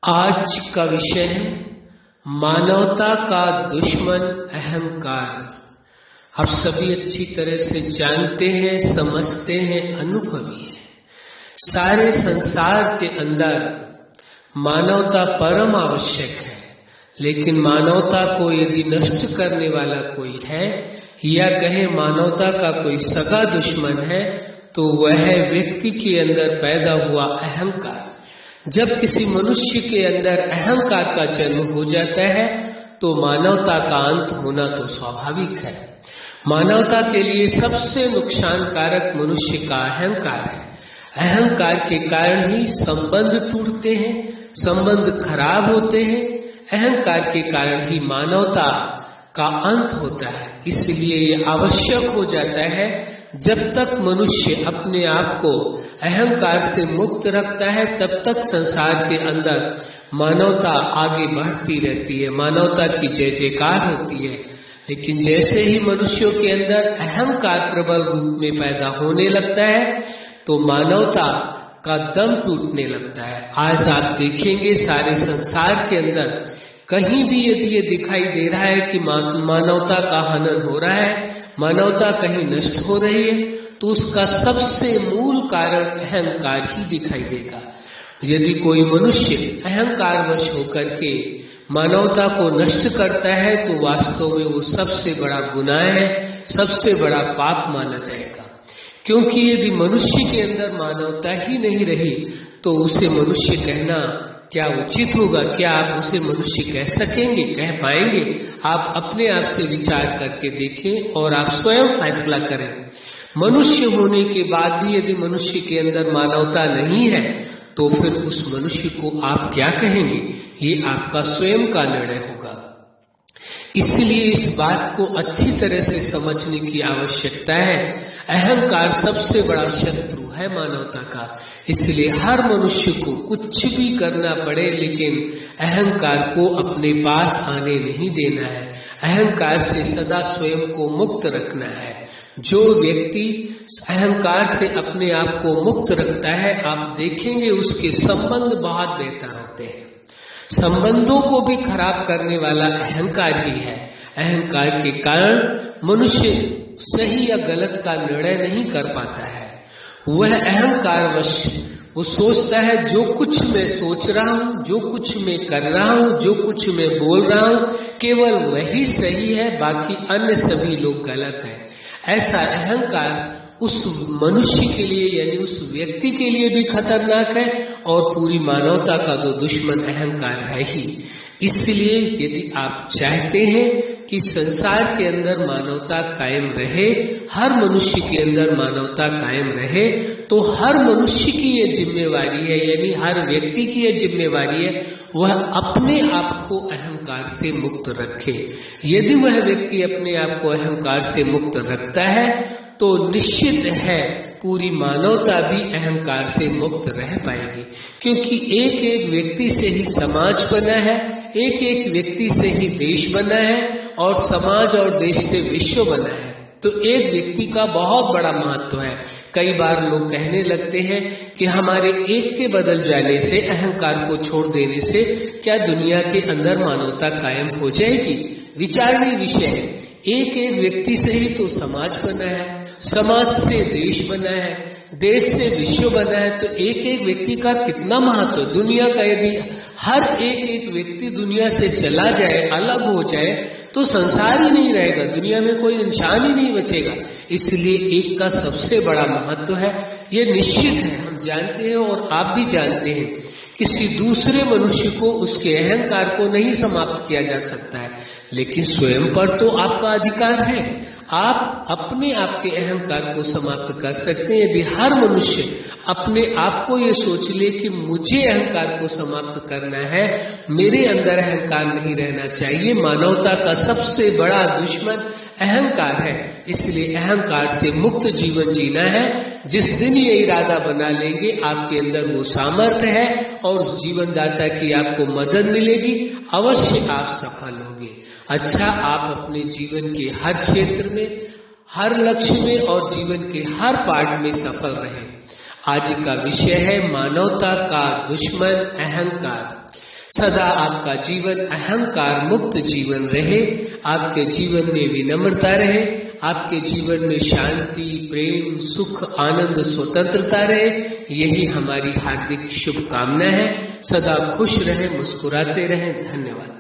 आज का विषय है मानवता का दुश्मन अहंकार। आप सभी अच्छी तरह से जानते हैं, समझते हैं, अनुभवी हैं। सारे संसार के अंदर मानवता परम आवश्यक है, लेकिन मानवता को यदि नष्ट करने वाला कोई है या कहे मानवता का कोई सगा दुश्मन है तो वह व्यक्ति के अंदर पैदा हुआ अहंकार। जब किसी मनुष्य के अंदर अहंकार का जन्म हो जाता है तो मानवता का अंत होना तो स्वाभाविक है। मानवता के लिए सबसे नुकसानकारक मनुष्य का अहंकार है। अहंकार के कारण ही संबंध टूटते हैं, संबंध खराब होते हैं। अहंकार के कारण ही मानवता का अंत होता है। इसलिए ये आवश्यक हो जाता है, जब तक मनुष्य अपने आप को अहंकार से मुक्त रखता है तब तक संसार के अंदर मानवता आगे बढ़ती रहती है, मानवता की जय जयकार होती है। लेकिन जैसे ही मनुष्यों के अंदर अहंकार प्रबल रूप में पैदा होने लगता है तो मानवता का दम टूटने लगता है। आज आप देखेंगे सारे संसार के अंदर कहीं भी यदि ये दिखाई दे रहा है कि मानवता का हनन हो रहा है, मानवता कहीं नष्ट हो रही है, तो उसका सबसे मूल कारण अहंकार ही दिखाई देगा। यदि कोई मनुष्य अहंकारवश होकर के मानवता को नष्ट करता है तो वास्तव में वो सबसे बड़ा गुनाह है, सबसे बड़ा पाप माना जाएगा। क्योंकि यदि मनुष्य के अंदर मानवता ही नहीं रही तो उसे मनुष्य कहना क्या उचित होगा? क्या आप उसे मनुष्य कह सकेंगे, कह पाएंगे? आप अपने आप से विचार करके देखें और आप स्वयं फैसला करें। मनुष्य होने के बाद भी यदि मनुष्य के अंदर मानवता नहीं है तो फिर उस मनुष्य को आप क्या कहेंगे? ये आपका स्वयं का निर्णय होगा। इसलिए इस बात को अच्छी तरह से समझने की आवश्यकता है। अहंकार सबसे बड़ा शत्रु है मानवता का। इसलिए हर मनुष्य को कुछ भी करना पड़े लेकिन अहंकार को अपने पास आने नहीं देना है। अहंकार से सदा स्वयं को मुक्त रखना है। जो व्यक्ति अहंकार से अपने आप को मुक्त रखता है, आप देखेंगे उसके संबंध बहुत बेहतर होते हैं। संबंधों को भी खराब करने वाला अहंकार ही है। अहंकार के कारण मनुष्य सही या गलत का निर्णय नहीं कर पाता है। वह अहंकारवश वो सोचता है जो कुछ मैं सोच रहा हूँ, जो कुछ मैं कर रहा हूँ, जो कुछ मैं बोल रहा हूँ, केवल वही सही है, बाकी अन्य सभी लोग गलत हैं। ऐसा अहंकार उस मनुष्य के लिए यानी उस व्यक्ति के लिए भी खतरनाक है और पूरी मानवता का तो दुश्मन अहंकार है ही। इसलिए यदि आप चाहते हैं कि संसार के अंदर मानवता कायम रहे, हर मनुष्य के अंदर मानवता कायम रहे, तो हर मनुष्य की ये जिम्मेवारी है, यानी हर व्यक्ति की ये जिम्मेवारी है, वह अपने आप को अहंकार से मुक्त रखे। यदि वह व्यक्ति अपने आप को अहंकार से मुक्त रखता है तो निश्चित है पूरी मानवता भी अहंकार से मुक्त रह पाएगी। क्योंकि एक एक व्यक्ति से ही समाज बना है, एक एक व्यक्ति से ही देश बना है और समाज और देश से विश्व बना है। तो एक व्यक्ति का बहुत बड़ा महत्व है। कई बार लोग कहने लगते हैं कि हमारे एक के बदल जाने से, अहंकार को छोड़ देने से क्या दुनिया के अंदर मानवता कायम हो जाएगी? विचारणीय विषय है। एक एक व्यक्ति से ही तो समाज बना है, समाज से देश बना है, देश से विश्व बना है। तो एक एक व्यक्ति का कितना महत्व है। दुनिया का यदि हर एक एक व्यक्ति दुनिया से चला जाए, अलग हो जाए, तो संसार ही नहीं रहेगा, दुनिया में कोई इंसान ही नहीं बचेगा। इसलिए एक का सबसे बड़ा महत्व है, ये निश्चित है, हम जानते हैं और आप भी जानते हैं। किसी दूसरे मनुष्य को, उसके अहंकार को नहीं समाप्त किया जा सकता है, लेकिन स्वयं पर तो आपका अधिकार है। आप अपने आप के अहंकार को समाप्त कर सकते हैं। यदि हर मनुष्य अपने आप को ये सोच ले कि मुझे अहंकार को समाप्त करना है, मेरे अंदर अहंकार नहीं रहना चाहिए। मानवता का सबसे बड़ा दुश्मन अहंकार है, इसलिए अहंकार से मुक्त जीवन जीना है। जिस दिन ये इरादा बना लेंगे, आपके अंदर वो सामर्थ्य है और जीवनदाता की आपको मदद मिलेगी, अवश्य आप सफल होंगे। अच्छा, आप अपने जीवन के हर क्षेत्र में, हर लक्ष्य में और जीवन के हर पार्ट में सफल रहें। आज का विषय है मानवता का दुश्मन अहंकार। सदा आपका जीवन अहंकार मुक्त जीवन रहे, आपके जीवन में विनम्रता रहे, आपके जीवन में शांति, प्रेम, सुख, आनंद, स्वतंत्रता रहे। यही हमारी हार्दिक शुभकामना है। सदा खुश रहें, मुस्कुराते रहें। धन्यवाद।